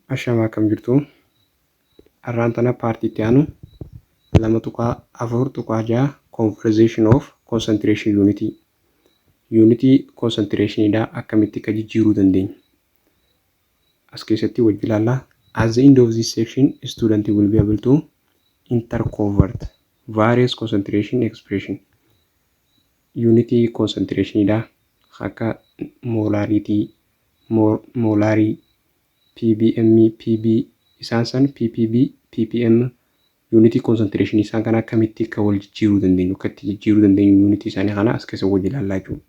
Ashamaa kam jirtu har'aan tana paartiitti aanu 2.4.6 conversation of concentration unity. Unity concentration dha akkamitti ka jijjiiruu dandeenya. As keessatti wajji ilaallaa. At the end of this section, student will be able to interconvert various concentration expression. Unity concentration dha akka molarity, molary, ppm, pb isaan san ppb, ppm unity concentration isaan kana akkamitti ka wal jijjiiruu dandeenyu akkatti jijjiiruu dandeenyu unity isaanii kana as keessa wajji ilaallaa jechuudha.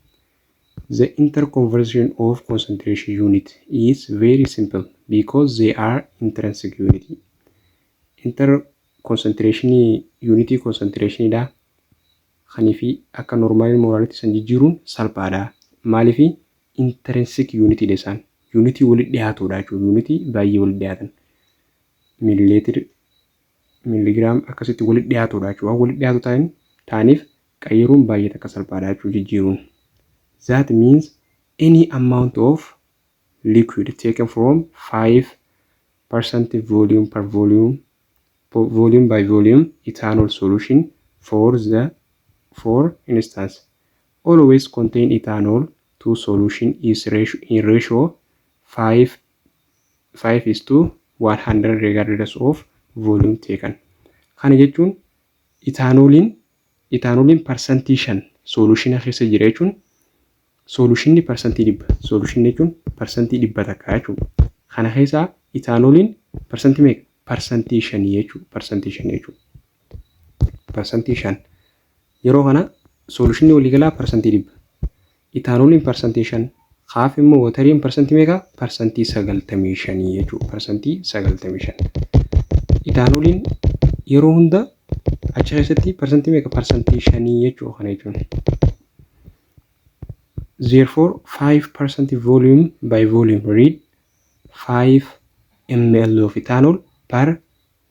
The interconversion of concentration unit is very simple because they are intrinsic unity. Concentration unity concentration dha khanifi akka normal molarity san jijjiiruun salphaadha. Maalifi intrinsic unity desan unity walitti dhiyaatudha jechuudha. Unity baay'ee walitti dhiyaatan milliliter milligram akkasitti walitti dhiyaatudha jechuudha. Walitti dhiyaatu taaniif qayyiruun baay'ee takka salphaadha jechuudha jijjiiruun. That means any amount of liquid taken from 5% volume per volume by volume ethanol solution for instance always contain ethanol to solution is in ratio 5:100 regardless of volume taken. Kana jechuun ethanolin percentage 5 solution keessa jira jechuun solution percentage 100 solution jechuun percentage 100 takka jechuudha. Kana keessa ethanolin percentage meeqa? Percentage 5 jechuudha. Percentage 5 yeroo kana solution waliigalaa percentage 100 ethanolin percentage 5 haaf immoo wateriin percentage meeqa? Percentage 95 jechuudha. Percentage 95 ethanolin yeroo hunda achi keessatti percentage meeqa? Percentage 5 jechuudha kana jechuun. Therefore 5% volume by volume read 5 ml of ethanol per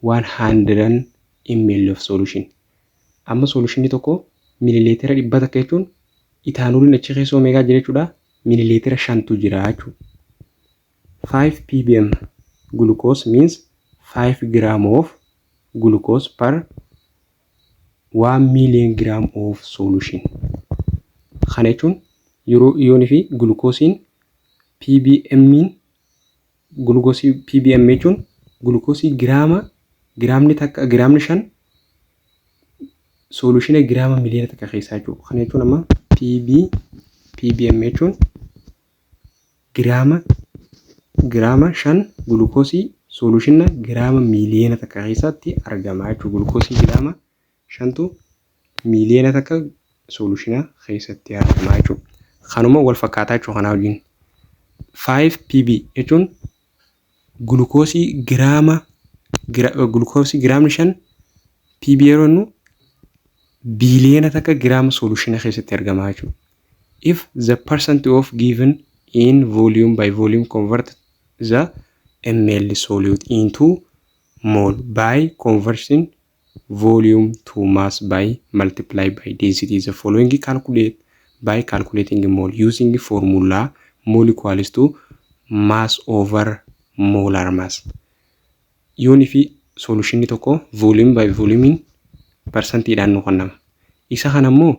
100 ml of solution. Amma solution tokko millilitera 100 takka jechuun ethanolin achi keessa meeqa jira jechuudha? Millilitera 5tu jira jechuudha. 5 ppm glucose means 5 gram of glucose per 1 million gram of solution. Kana jechuun yeroo iyoonii fi glucosiin ppm jechuun glucosii giraamni 5 solution giraama miliyoona takka keessaa jechuudha. Kana jechuun amma ppm jechuun giraama 5 glucosii solution giraama miliyoona takka keessatti argama jechuudha. Glucosii giraama 5tu miliyoona takka solution keessatti argama jechuudha. Kanuma wal fakkaataa jechuudha kana wajjin. 5 pb jechuun glucosii giraamni 5 pb yeroo nu biliyoona takka giraama solution keessatti argama jechuudha. If the percent of given in volume by volume convert the ml solute into mole by converting volume to mass by multiply by density. The following calculate by calculating mole using formula mole equals to mass over molar mass. Unity solution tokko volume by volume percentage dhaan nu kennama. Isa kanammoo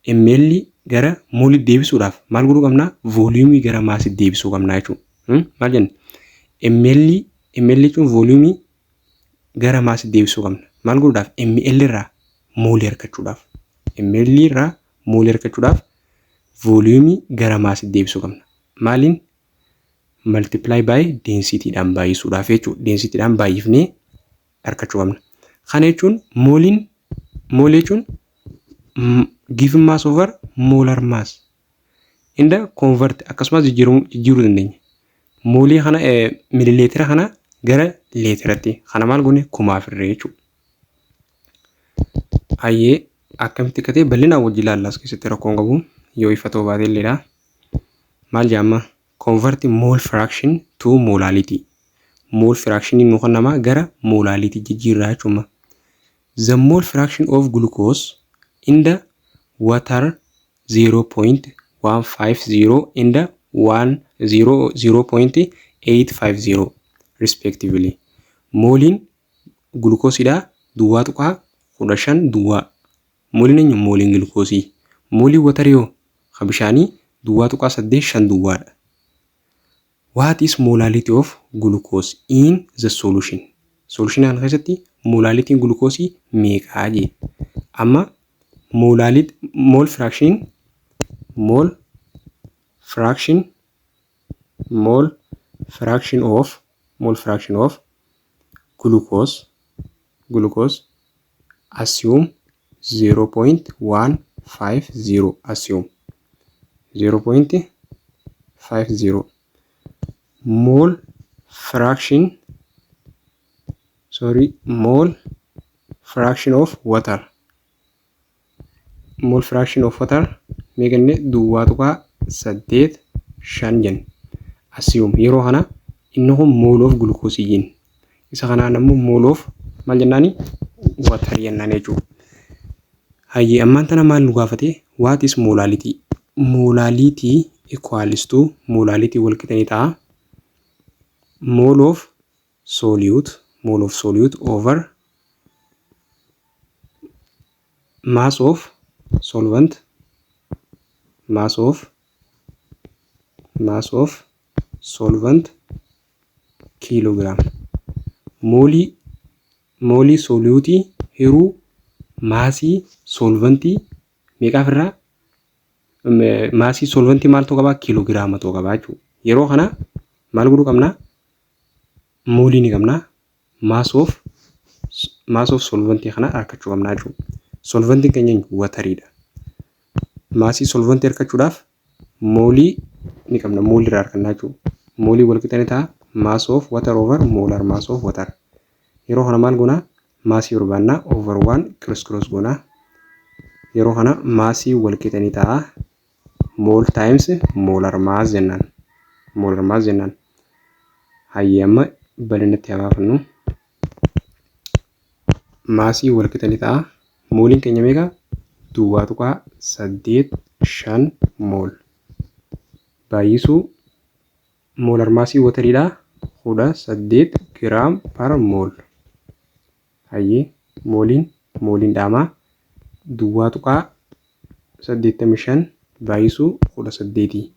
ml gara mole deebisuudhaaf maal godhuu qabna? Volume gara mass deebisuu qabna jechuudha. Maal jenna? ml jechuun volume gara mass deebisuu qabna. Maal godhuudhaaf? ml irraa mole argachuudhaaf. ml irraa mole argachuudhaaf volume gara mass deebisuu qabna. Maaliin? Multiply by density dhaan baay'isuudhaaf jechuudha. Density dhaan baay'ifnee argachuu qabna. Kana jechuun mole jechuun given mass over molar mass. Inda convert akkasumas jijjiiruu dandeenya. Mole kana millilitera kana gara literatti. Kana maal goone kumaaf irree jechuudha. Ayyee akkamitti akka ta'e bal'inaan wajji ilaallaa as keessatti rakkoon qabu yoo ifa ta'uu baate illeedha. Maal jaamma? Convert mole fraction to molality. Mole fraction nu kennama gara molality jijjiirraa jechuudha. The mole fraction of glucose in the water 0.150 in the 0.850 respectively. Mooliin gulukoosiidhaa duwwaa tuqaa 15 duwwaa. Mooliin eenyu mooliin gulukoosii. Mooliin watarii hoo kan bishaanii duwwaa tuqaa 8 duwwaadha. What is molality of glucose in the solution? Solution kana keessatti molality glucose meeqa jee. Amma molality mole fraction of glucose assume 0.150 assume 0.50 mole fraction of water meeqanne duwwaa tuqaa 8 jen assume yeroo kana inni kun mole of glucose jen isa kanaan ammoo mole of maal jennaani water jennaan jechuudha. Hayyee ammaan tana maal nu gaafate what is molality? Molality equals to molality wal qixanii ta'a mole of solute over mass of solvent kilogram. Moolii soluutii hiruu maasii solventii meeqaaf irraa maasii solventii maal ta'uu qabaa kiloogiraama ta'uu qabaa jechuudha. Yeroo kana maal godhuu qabnaa moolii ni qabnaa mass of solventii kana harkachuu qabnaa jechuudha. Solventiin keenya watariidha. Maasii solventii harkachuudhaaf moolii ni qabna moolii irraa harkannaa jechuudha. Moolii wal qixanii ta'a mass of water over molar mass of water. Yeroo kana maal goonaa maasii barbaannaa over 1 cross goonaa. Yeroo kana maasii wal qixanii ta'a mol times molar mass jennaan. Hayyee amma bal'inatti habaafannu maasii wal qixanii ta'a mooliin keenya meeqa duwwaa tuqaa 8 mol baay'isuu molar maasii watariidhaa 18 gram per mol. Hayyee mooliin dhaamaa duwwaa tuqaa 85 baay'isuu 18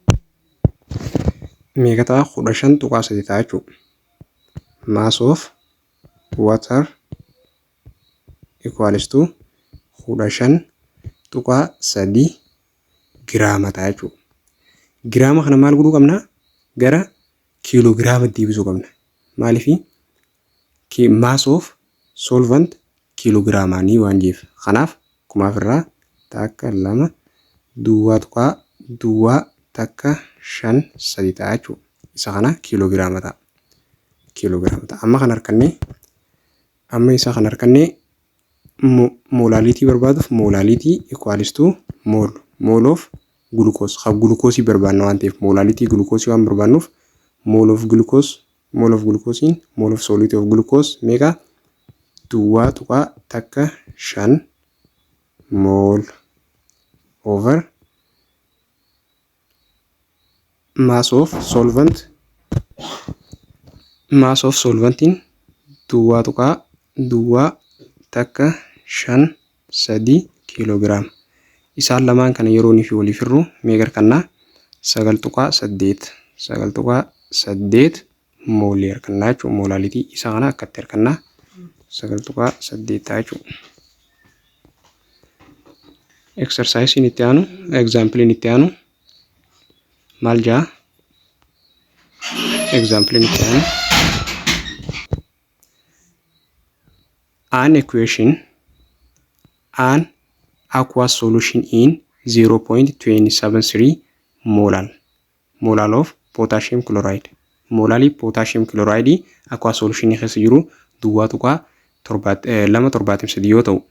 meeqa ta'a 15 tuqaa 3 ta'a jechuudha. Mass of water equals to 15 tuqaa 3 giraama ta'a jechuudha. Giraama kana maal godhuu qabna gara kiiloogiraamatti deebisuu qabna. Maaliif mass of solvent kiiloogiraamaanii waan jeef. Kanaaf kumaaf irraa takka 2 duwwaa tuqaa duwwaa takka 5 3 ta'a jechuudha. Isa kana kiiloogiraama ta'a. Amma kan harkannee molality barbaaduuf molality equals to mole of glucose. Glucose barbaanna waan ta'eef molality glucose waan barbaannuuf mole of glucose mole of solute of glucose meeqa duwwaa tuqaa takka 5 mol over mass of solventiin duwwaa tuqaa duwwaa takka 5 3 kiloogiraama. Isaan lamaan kana yeroo ni fi waliif hirru meeqa harkannaa 9 tuqaa 8 moolii harkannaa jechuudha. Molality isa kana akkatti harkannaa 9 tuqaa 8 ta'a jechuudha. Exercise itti aanu example itti aanu maal jaa example itti aanu an equation an aqueous solution in 0.273 molal of potassium chloride. Molali potassium chloride aqueous solution keessa jiru duwwaa tuqaa 273 yoo ta'u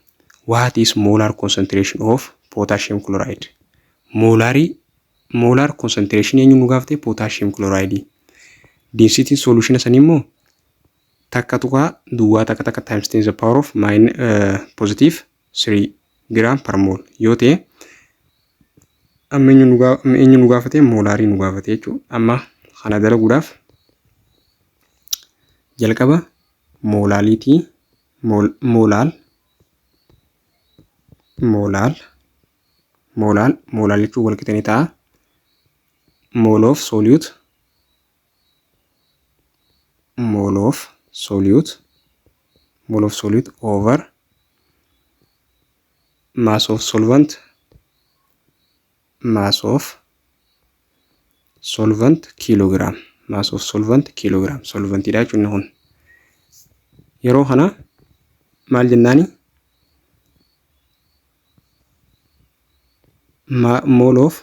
what is molar concentration of potassium chloride? Molar concentration eenyu nu gaafate potassium chloride. Density solution san immoo takka tuqaa duwwaa takka times 10 the power of positive 3 gram per mol yoo ta'e amma eenyu nu gaafate molarii nu gaafate jechuudha. Amma kana dalaguudhaaf jalqaba moolaalitii moolaal jechuun wal qixa ni ta'a. Mole of solute over mass of solvent kilogram. Solventidha jechuun kun yeroo kana maal jennaani mole of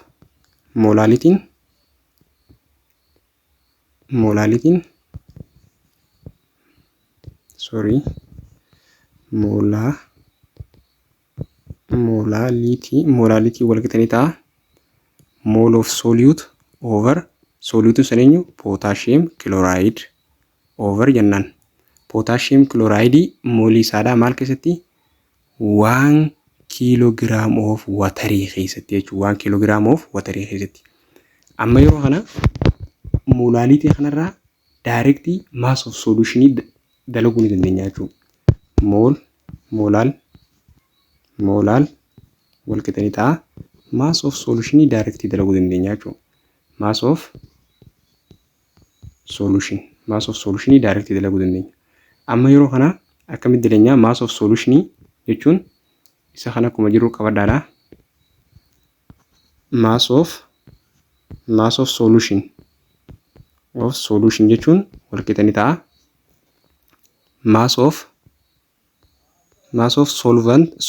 moolaalitiin moolaalitii wal qixa ni ta'a. Mole of solute over solute sun eenyu potassium chloride over jennaan. Potassium chloride moolii isaadhaa maal keessatti 1 kilogram of waterii keessatti jechuudha. 1 kilogram of waterii keessatti. Amma yeroo kana moolaalitii kanarraa directly mass of solution dalaguu ni dandeenya jechuudha. Moolaal wal qixa ni ta'a. Mass of solution directly dalaguu dandeenya jechuudha. Mass of solution directly dalaguu dandeenya. Amma yeroo kana akkamitti dalagna mass of solution jechuun isa kana akkuma jiru qabadhaadha. Mass of solution jechuun wal qixa ni ta'a. Mass of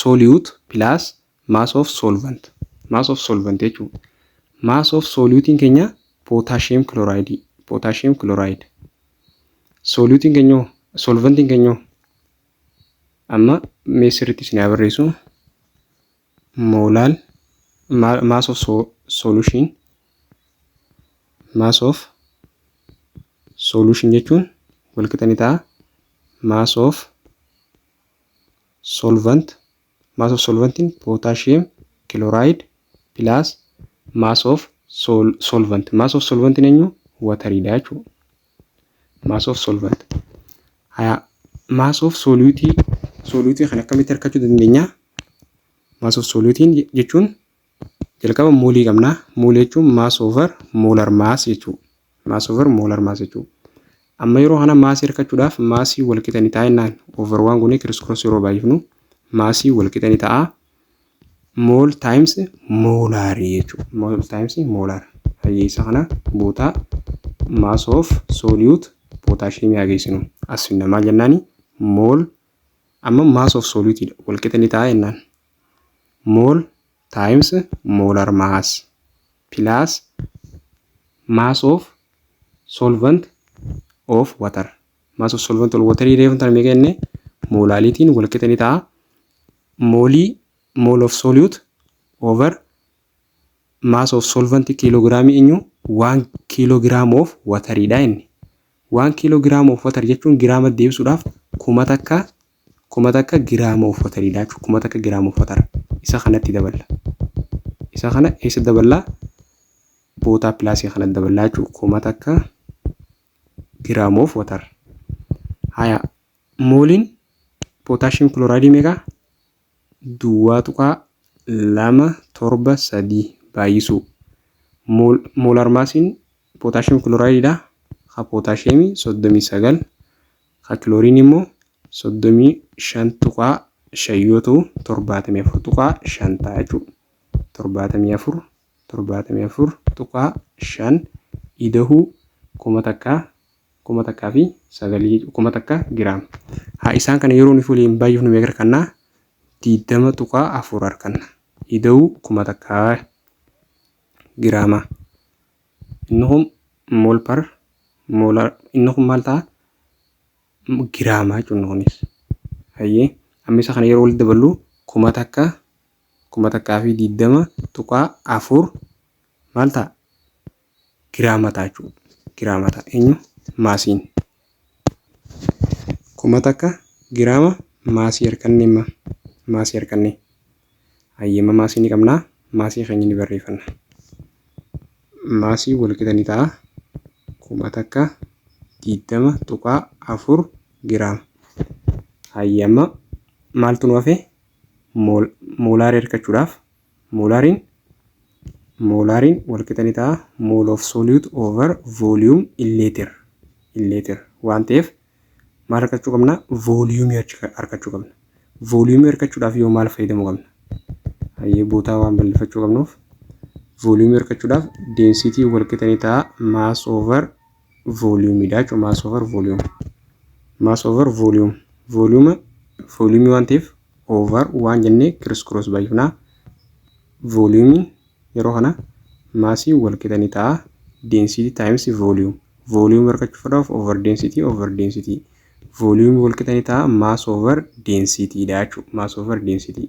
solute plus mass of solvent jechuudha. Mass of solutiin keenya potassium chloride. Solutiin keenya solventiin keenya amma meesirritti isin barreessu moolaal mass of solution jechuun wal qixa ni ta'a. Mass of solventiin potassium chloride plus mass of solvent. Mass of solventiin eenyu wateriidha jechuudha. Mass of solvent. Mass of solutii kan akkamitti argachuu dandeenya? Mass of solutiin jechuun jalqaba moolii qabna. Moolii jechuun mass over molar mass jechuudha. Amma yeroo kana maasii argachuudhaaf maasii wal qixa ni ta'a jennaan. Over waan goonee criss cross yeroo baay'ifnu maasii wal qixa ni ta'a. Mole times molar jechuudha. Mole times molar. Hayyeessa kana bootaa mass of solute potassium geessinu. As finna maal jennaani mole amma mass of solute wal qixa ni ta'a jennaan. Mole times molar mass plus mass of solvent of water. Mass of solvent of water reefan tan meeqenne moolaalitiin wal qixa ni ta'a. Mole of solute over mass of solvent kilograamii eenyu 1 kilogram of wateriidha inni. 1 kilogram of water jechuun giraama deebisuudhaaf kuma takka giraama of wateriidha jechuudha. Kuma takka giraama of water. Isa kanatti daballa. Isa kana eessa daballa? Bootaa pilaasii kanatti daballa jechuudha. Kuma takka gram of water. Haya mooliin potassium chloride meeqa? 2.273 baay'isu. Molar massiin potassium chloride dha. Ha potassium 39 ha chlorine immoo 35.5 yoo ta'u 74.5 ta'a jechuudha. 74.5 idahuu kuma takkaa fi 9 giraam. Haa isaan kana yeroo nuuf waliin baay'ifnu meeqa arganna? 20.4 arganna. Idahuu kuma takkaa giraama. Innahum mol par molar innahum maal ta'a? Giraama jechuudha kunis. Hayyee amma isa kana yeroo walitti daballu kuma takkaa fi 20.4 maal ta'a? Giraama ta'a jechuudha. Giraama ta'a eenyu? Maasiin. Kuma takka giraama maasii harkanne maasii harkanne. Hayyema maasii ni qabna. Maasii keenya ni barreeffanna. Maasii wal qixa ni ta'a. Kuma takka 20.4 giraama. Hayyama maaltu nu hafe moolaarii argachuudhaaf moolaariin wal qixa ni ta'a mole of solute over volume in liter waan ta'eef maal argachuu qabna volume argachuu qabna. Volume argachuudhaaf yoo maal fayyadamuu qabna? Hayyee bootaa waan bal'ifachuu qabnuuf volume argachuudhaaf density wal qixa ni ta'a mass over volume dha jechuudha. Mass over volume waan ta'eef over waan jennee criss cross baay'ifna. Volume yeroo kana maasii wal qixa ni ta'a density times volume argachuudhaaf over density volume wal qixa ni ta'a mass over density dha jechuudha. Mass over density.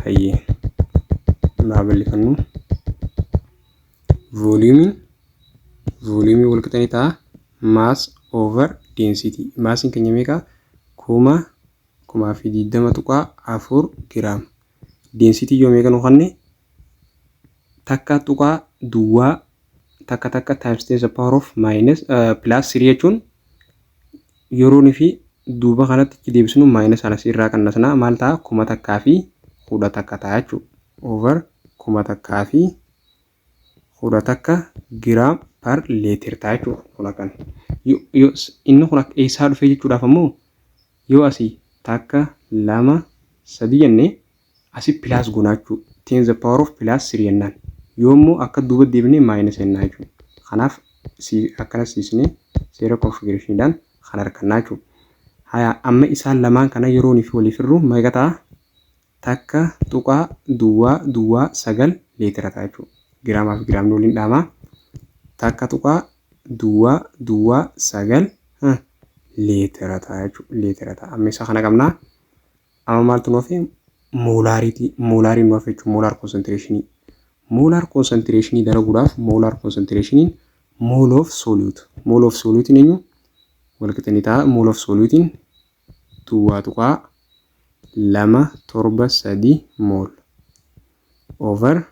Hayyee naa bal'ifannu volume wal qixa ni ta'a mass over density. Maasiin keenya meeqa? 20.4 giraama. Density yoo meeqa nu kanne takka tuqaa duwwaa takka times 10 to the power of minus plus 3 jechuun yeroo fi duuba kanatti deebisnu minus anas irraa qannasna maal ta'a 1,011 ta'a jechuudha. Over 1,011 giraam per liter ta'a jechuudha. Inni kun eessaa dhufee jechuudhaaf ammoo yoo asii takka 2 3 jennee asii plus goonaa jechuudha. 10 to the power of plus 3 jennaan. Yoo immoo akka duuba deebinee minus jennaa jechuudha. Kanaaf akkana siisnee seera configurationidhaan kan argannaa jechuudha. Haya amma isaan lamaan kana yeroo fi waliif irru meeqa ta'a? Takka tuqaa duwwaa 9 leetira ta'a jechuudha. Giraamaa fi giraamni waliin dhaamaa. Takka tuqaa duwwaa 9 leetira ta'a jechuudha. Amma isa kana qabnaa. Amma maaltu nu hafe? Moolaariin nu hafe jechuudha. Moolaar concentration. Molar concentration dalaguudhaaf molar concentration mole of solute eenyu wal qixa ni ta'a mole of solute 2.273 mol over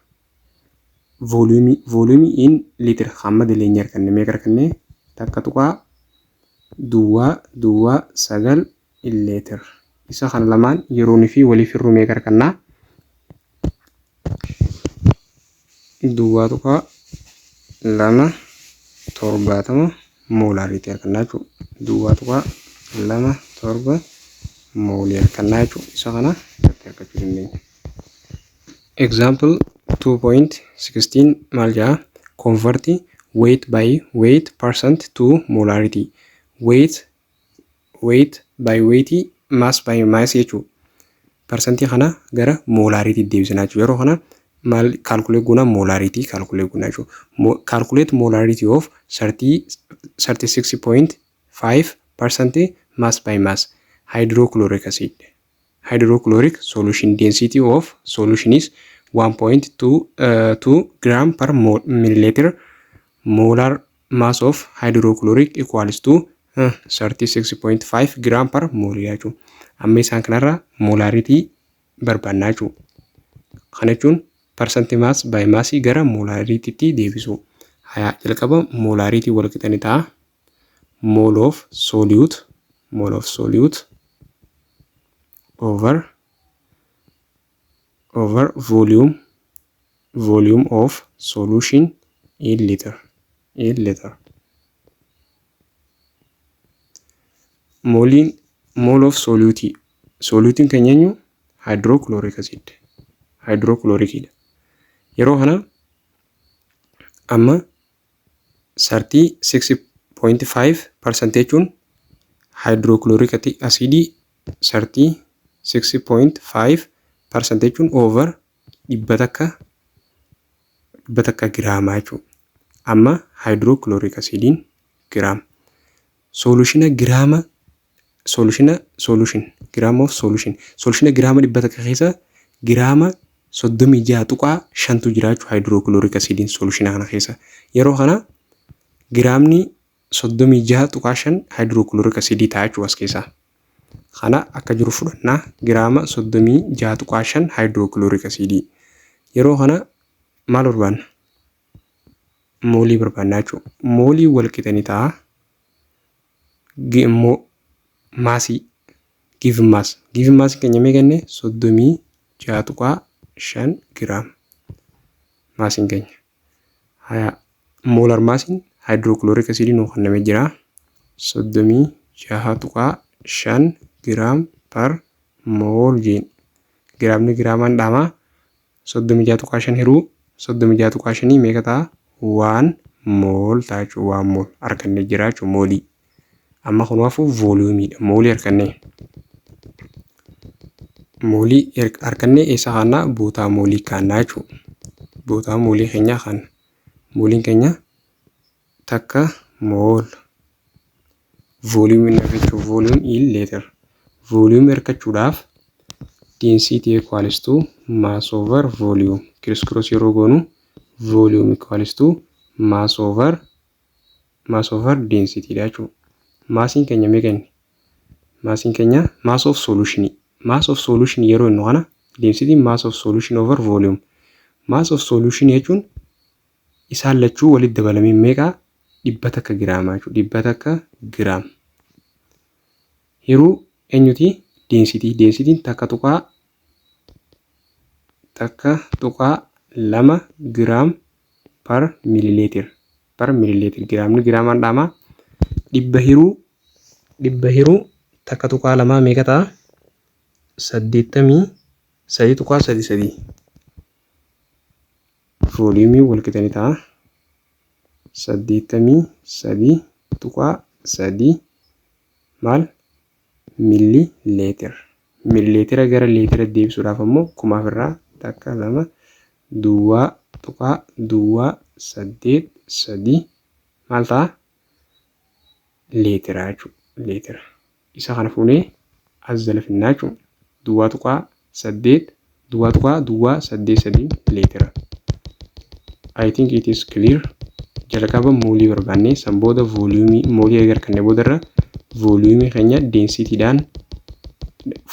volume in liter hamma deleenya arganne meeqa arganne takka tuqaa duwwaa 9 liter. Isa kana lamaan yeroo fi waliif irru meeqa argannaa? Duwwaa tuqaa 2.70 moolaariitii argannaa jechuudha. Duwwaa tuqaa 2.7 moolii argannaa jechuudha. Isa kana irratti argachuu dandeenya. Example 2.16 maal jedha? Convert weight by weight percent to molarity. Weight by weight mass by mass jechuudha. Percentii kana gara moolaariitii deebisnaa jechuudha. Yeroo kana mal calculate guna molarity calculate guna jechuudha. Calculate molarity of 36.5% mass by mass hydrochloric acid. Hydrochloric solution density of solution is 1.2 gram per milliliter. Molar mass of hydrochloric equals to 36.5 gram per mol jechuudha. Amma isaan kanarraa molarity barbaannaa jechuudha. Kana jechuun percent mass by mass gara molarity deebisu. Haya jalqaba molarity wal qixa ni ta'a mole of solute over volume of solution in liter. Mole of soluting keenya eenyu hydrochloric acid. Yeroo kana amma 36.5% jechuun hydrochloric acid 36.5% jechuun over dhibba takka giraamaa jechuudha. Amma hydrochloric acidiin giraam solutiona giraama dhibba takka keessa giraama 36.5 jira jechuudha hydrochloric acidiin solutiona kana keessa. Yeroo kana giraamni 36.5 hydrochloric acid ta'a jechuudha as keessa. Kana akka jiru fudhannaa giraama 36.5 hydrochloric acid. Yeroo kana maal barbaanna? Moolii barbaannaa jechuudha. Moolii wal qixa ni ta'a maasii given mass keenya meeqanne 36.5 giraam maasiin keenya. Molar maasiin hydrochloric acid nu kennamee jira 36.5 giraam per mol jeen. Giraamni giraamaan dhaamaa 36.5 hiruu 36.5 meeqa ta'a 1 mol ta'a jechuudha. 1 mol argannee jira jechuudha moolii. Amma kunuunfuu vooliyuumiidha. Moolii harkannee eessa kaannaa bootaa moolii kaannaa jechuudha. Bootaa moolii keenyaa kaanna. Mooliin keenya takka mool. Vooliyuumii harkachuuf vooliyuum in leetar. Vooliyuumii harkachuudhaaf density equals to mass over volume. Kiriskroos yeroo goonu volume equals to mass over density dha jechuudha. Maasiin keenya meeqanne? Maasiin keenya mass of solution. Mass of solution yeroo inni kana density mass of solution over volume. Mass of solution jechuun isaan lachuu walitti dabalamee meeqa? 100 giraamaa jechuudha. 100 giraam. Hiruu eenyuti? Density. Density'n takka tuqaa 2 giraam per milliliter. Giraamni giraamaan dhaamaa 100 hiruu takka tuqaa 2 meeqa ta'a? 83.33. Vooliyuumii walqixanii ta'a 83.3 maal? Milliliter. Millilitera gara liitira deebisuudhaaf ammoo kumaaf irraa takka 2 duwwaa tuqaa duwwaa 83 maal ta'a? Liitira jechuudha. Liitira. Isa kana fuunee as jala finnaa jechuudha. Duwwaa tuqaa 83 liitira. I think it is clear. Jalqaba moolii barbaannee san booda vooliyuumii moolii eegar kanneen boodarra vooliyuumii keenya densitiidhaan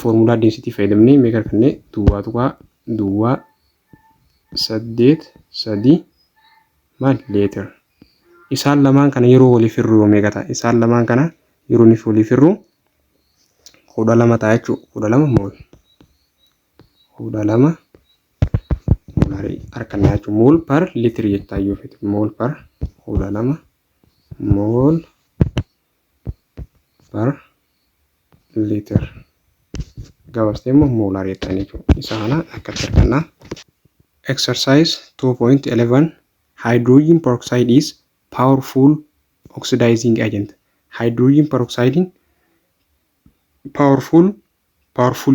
foormulaa densitii fayyadamnee meeqa kanneen duwwaa tuqaa duwwaa 83 maal liitira. Isaan lamaan kana yeroo waliif hirruu meeqa ta'a? Isaan lamaan kana yeroo inni waliif hirruu 12 ta'a jechuudha. 12 mool. 12 moolarii harkannaa jechuudha. Mool per liitira jettaa yoo feete mool per 12 mool per liitira. Gabaastee immoo moolarii jettaan jechuudha. Isa kana akkatti harkannaa. Exercise 2.11 Hydrogen peroxide is powerful oxidizing agent. Hydrogen peroxide powerful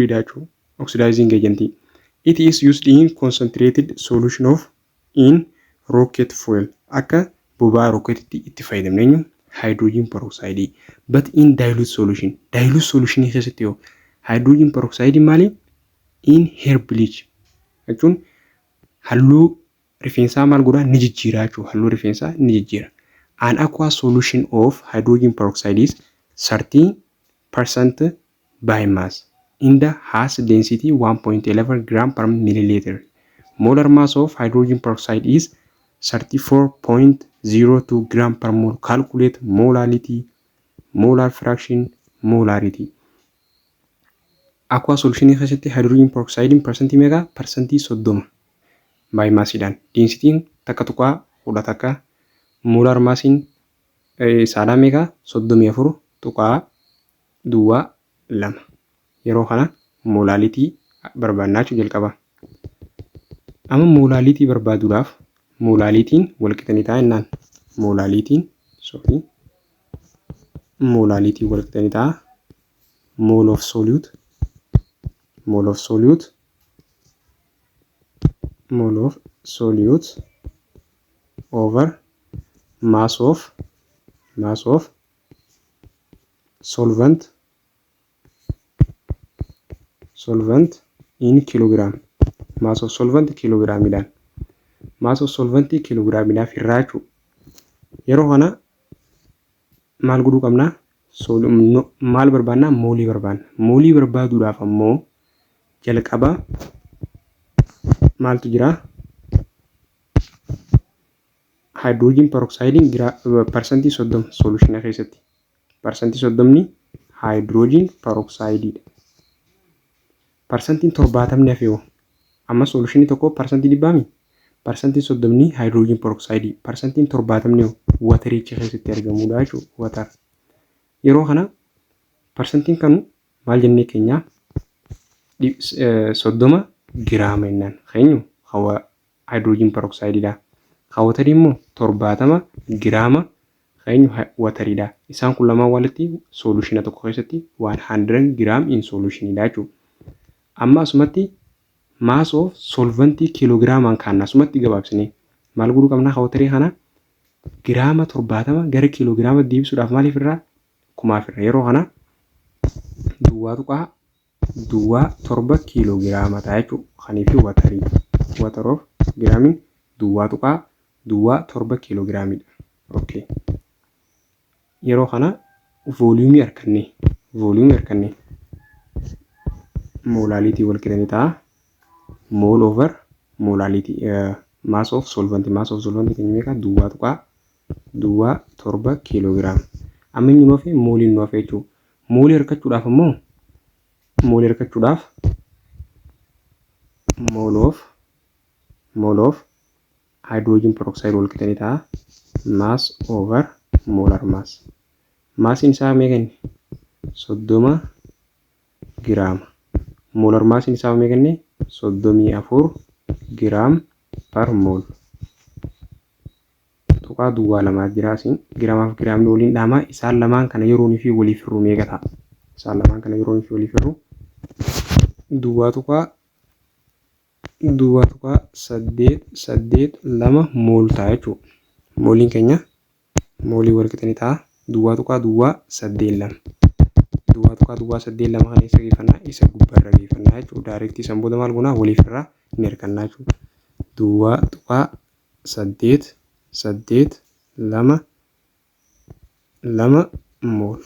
jechuudha. Oxidizing agent. It is used in concentrated solution of in rocket fuel. Akka boba'aa rocketitti itti fayyadamneenyu hydrogen peroxide. But in dilute solution. Dilute solution keessatti yoo hydrogen peroxide maali? In hair bleach. Jechuun halluu rifeensaa maal godhaa ni jijjiira jechuudha. Halluu rifeensaa ni jijjiira. An aqueous solution of hydrogen peroxide is 30% by mass. Inda has density 1.11 gram per milliliter. Molar mass of hydrogen peroxide is 34.02 gram per mole. Calculate molality, molar fraction, molarity. Aqueous solution keessatti hydrogen peroxide percentii meeqa? Percentii 30 by massiidhaan. Density'n takka tuqaa 11. Molar massiin saadhaa meeqa? 34 tuqaa duwwaa 2. Yeroo kana moolaalitii barbaannaa jechuudha jalqaba. Amma moolaalitii barbaaduudhaaf moolaalitiin walqixanii ta'a jennaan. Moolaalitiin walqixanii ta'a. Mole of solute over mass of solvent in kilogram. Mass of solvent kilogramidhaan. Mass of solvent kilogramidhaaf irraa jechuudha. Yeroo kana maal godhuu qabnaa? Maal barbaannaa? Moolii barbaanna. Moolii barbaaduudhaaf ammoo jalqaba maaltu jira? Hydrogen peroxide percentii 30 solution keessatti. Parsantii 30 hydrogen peroxide. Parsantiin 70 hafeewo. Amma solutionii tokko parsantii 100 parsantiin 30 hydrogen peroxide. Parsantiin 70 wataricha keessatti argamudha jechuudha. Watar. Yeroo kana parsantiin kanu maal jennee keenya 30 giraama jennaan. Keenyu hawa hydrogen peroxide dha. Hawwatarii immoo 70 giraama keenyu wataridha. Isaan kun lamaan walitti solution tokko keessatti 100 gram in solution dha jechuudha. Amma asumatti mass of solvent kilogrammaan kan asumatti gabaabsine maal godhuu qabna hawwatarii kana giraama 70 gara kiloogiraama deebisuudhaaf maaliif irraa 1000 irra yeroo kana duwwaa 7 kiloogiraama ta'a jechuudha. Kaniifi watarii water of giraamiin duwwaa 7 kiloogiraamidha. Okay. Yeroo kana volume arganne molality wal qixanii ta'a. Mole over molality mass of solvent keenya meeqa duwwaa 7 kiloogiraam. Amma inni nuuf mooliin nuuf jechuudha. Moolii argachuudhaaf immoo mole of hydrogen peroxide wal qixanii ta'a. Mass over molar mass. Massiin isaa meeqa? 30 giraama. Molar massiin isaa meeqa? 34 gram per mol. Tuqaa duwwaa lamaa jiraasin giraamaaf giraamni waliin dhaamaa isaan lamaan kana yeroonii fi waliif hir'uu meeqa ta'a? Isaan lamaan kana yeroonii fi waliif hir'uu duwwaa tuqaa 8.2 mol ta'a jechuudha. Mooliin keenya moolii wal qixanii ta'a. Duwwaa tuqaa 8.2. Duwwaa tuqaa 8.2 kana isa geeffannaa isa gubbaarra geeffannaa jechuudha. Daarektii san booda maal goonaa waliif irraa ni hirkannaa jechuudha. Duwwaa tuqaa 8.2 mol.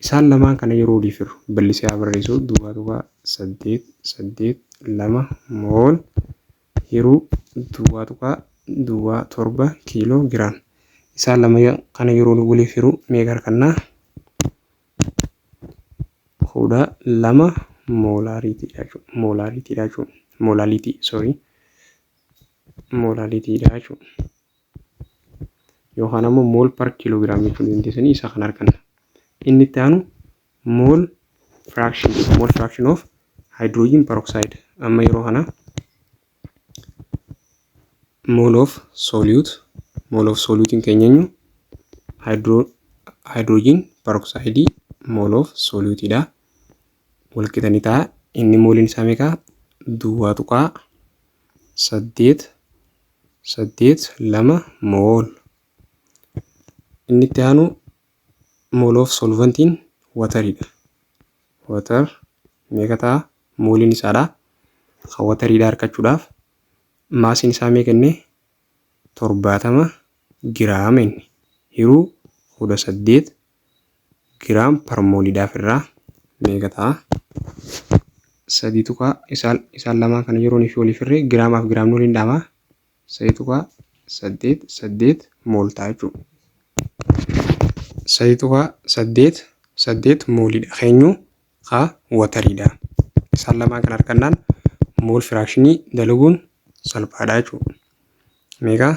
Isaan lamaan kana yeroo waliif hir'u bal'isee haa barreessu. Duwwaa tuqaa 8.2 mol yeroo duwwaa tuqaa 7 kiloogiraam. Isaan lama kana yeroo waliif hir'u meeqa argannaa? 2 molarity dha jechuudha. Molality dha jechuudha. Yookaan ammoo mol per kiloogiraam jechuun dandeessanii isa kan arganna. Inni itti aanu mol fraction of hydrogen peroxide. Amma yeroo kana mol of solute keenya hydrogen peroxide mol of solute dha. Wal qixanii ta'a. Inni mooliin isaa meeqa? Duwwaa tuqaa 8.2 mol. Inni itti aanu mol of solventiin wataridha. Water meeqa ta'a? Mooliin isaadha. Wataridha argachuudhaaf maasiin isaa meeqa inni? 70 giraama inni. Yeroo 18 giraam per mooliidhaaf irraa meeqa ta'a? 3 tuqaa isaan lamaan kana yeroonii fi waliif hirree giraamaaf giraamni waliin dhaamaa 3.8 mol ta'a jechuudha. 3.8 mooliidha. Keenyu wataridha. Isaan lamaan kana argannaan mol firaakshinii dalaguun salphaadha jechuudha. Meeqa?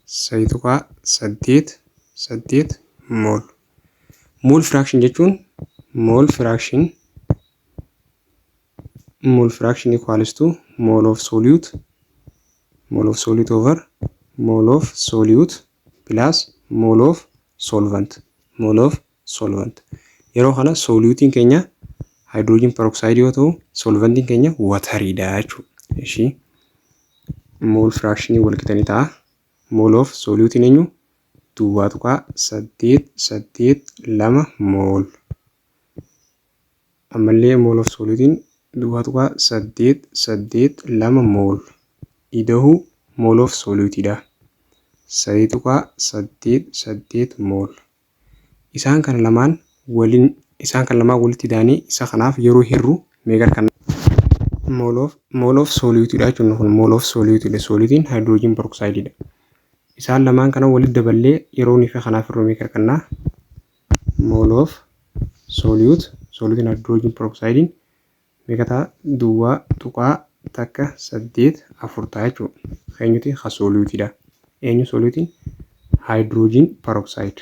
3.8 mol. Mol fraction jechuun mol fraction equals to mole of solute over mole of solute plus mole of solvent. Yeroo kana solutiin keenya hydrogen peroxide yoo ta'u solventiin keenya wataridha jechuudha. Ishii mol fraction wal qixanii ta'a. Mole of solutiin eenyu? Duwwaa tuqaa 8.2 mol. Ammallee mole of solutiin duwwaa tuqaa 8.2 mol. Ida'uu mole of solutidha. 3.8 mol. Isaan kan lamaan walitti daanii isa kanaaf yeroo hir'u meeqa arganna? Mole of solutidha jechuun kun mole of solutidha. Solutiin hydrogen peroxidedha. Isaan lamaan kana walitti daballee yeroo nifa kanaaf hir'u meeqa argannaa? mole of solute hydrogen peroxide meeqa duwwaa tuqaa takka 8 ta'a jechuudha. Eenyuti ha solutiidha. Eenyu solutiin hydrogen peroxide.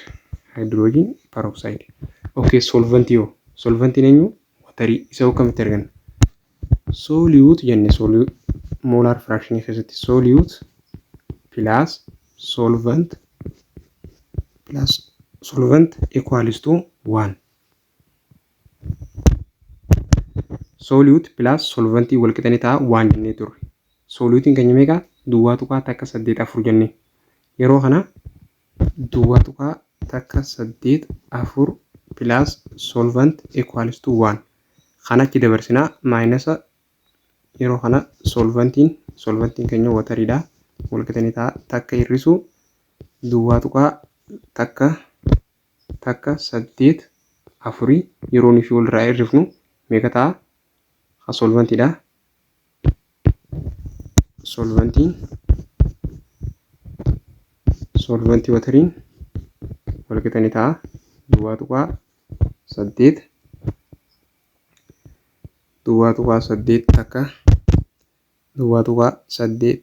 Okay, solventiin eenyu waterii isa akkamitti arganna? Solute jenne molar fraction keessatti solute plus solvent equals to 1. Solute plus solventii wal qixanii ta'a 1 jennee turre. Solutiin keenya meeqa? Duwwaa tuqaa takka 8 jennee. Yeroo kana duwwaa tuqaa takka 8 plus solvent equals to 1. Kana achi dabarsinaa maayinasa yeroo kana solventiin keenya watariidha. Wal qixanii ta'a takka hir'isu duwwaa tuqaa takka 8 yeroo nuti walirraa hir'ifnu meeqa ta'a? Ha solventiidha. Solventii watariin wal qixanii ta'a duwwaa tuqaa 8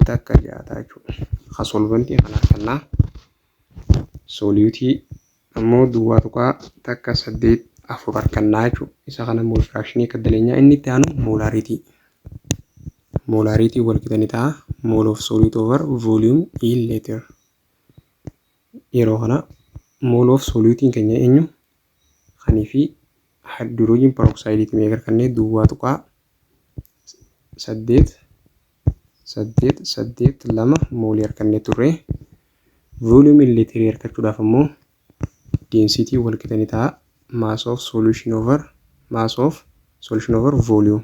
takka 6 jechuudha. Ha solventii kana argannaa. Solutii ammoo duwwaa tuqaa takka 8 argannaa jechuudha. Isa kana mol fraction akka daleenyaa inni itti aanu molaritii wal qixanii ta'a mole of solute over volume in liter. Yeroo kana mole of solutiin keenya eenyu? Kanii fi hydrogen peroxide ti meeqa argannee duwwaa tuqaa 8 moolii argannee turre. Volume in liter argachuudhaaf ammoo density wal qixanii ta'a mass of solution over volume.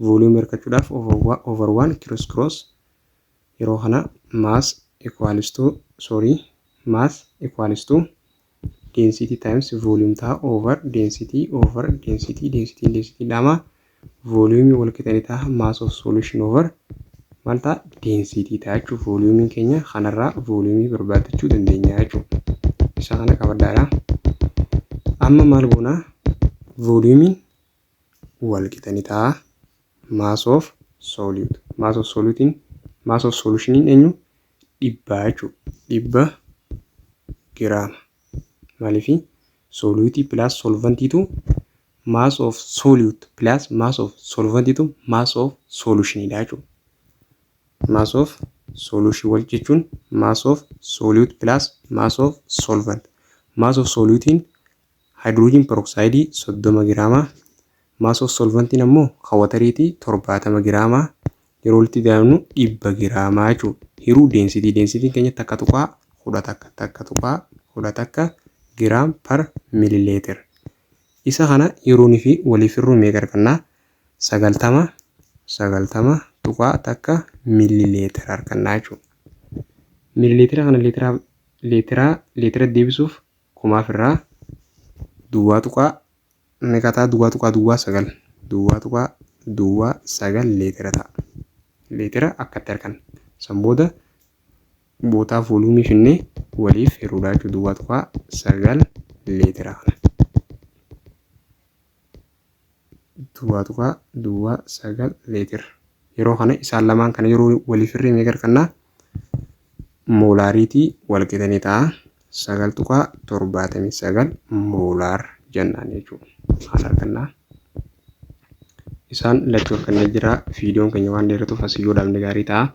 Volume argachuudhaaf over 1 cross yeroo kana mass equals to density times volume ta'a over density lama volume wal qixanii ta'a mass of solution over maal ta'a density ta'a jechuudha. Volume keenya kanarraa volume barbaadachuu dandeenya jechuudha. Isa kana qabadhaadha. Amma maal goona? Volume wal qixanii ta'a mass of solution eenyu? Dhibbaa jechuudha. 100 giraama. Maaliif solute plus solventiitu mass of solute plus mass of solventiitu mass of solutionidha jechuudha. Mass of solution wal jechuun mass of solute plus mass of solvent. Mass of solutiin hydrogen peroxide 30 giraama. Mass of solventiin ammoo watariitii 70 giraama. Yeroo walitti dabalnu 100 giraama jechuudha. Hiruu densitiin keenya takka tuqaa 11 giraam per milliliter. Isa kana yeroo fi waliif hir'uu meeqa argannaa? 90 tuqaa takka milliliter argannaa jechuudha. Millilitira kana liitira deebisuuf kumaaf irraa duwwaa tuqaa meeqa ta'a? Duwwaa tuqaa 9 liitira ta'a. Liitira akkatti arganna. San booda bootaa voluumii finnee waliif hiruudha jechuudha. Duwwaa tuqaa 9 liitira kana. Duwwaa tuqaa 9 liitira. Yeroo kana isaan lamaan kana yeroo waliif hirree meeqa argannaa? Molaritii wal qixanii ta'a 9.79 molar jennaan jechuudha. Haala argannaa. Isaan lachuu argannee jira. Viidiyoon keenya waan dheeratuuf asii yoo dhaabne gaarii ta'a.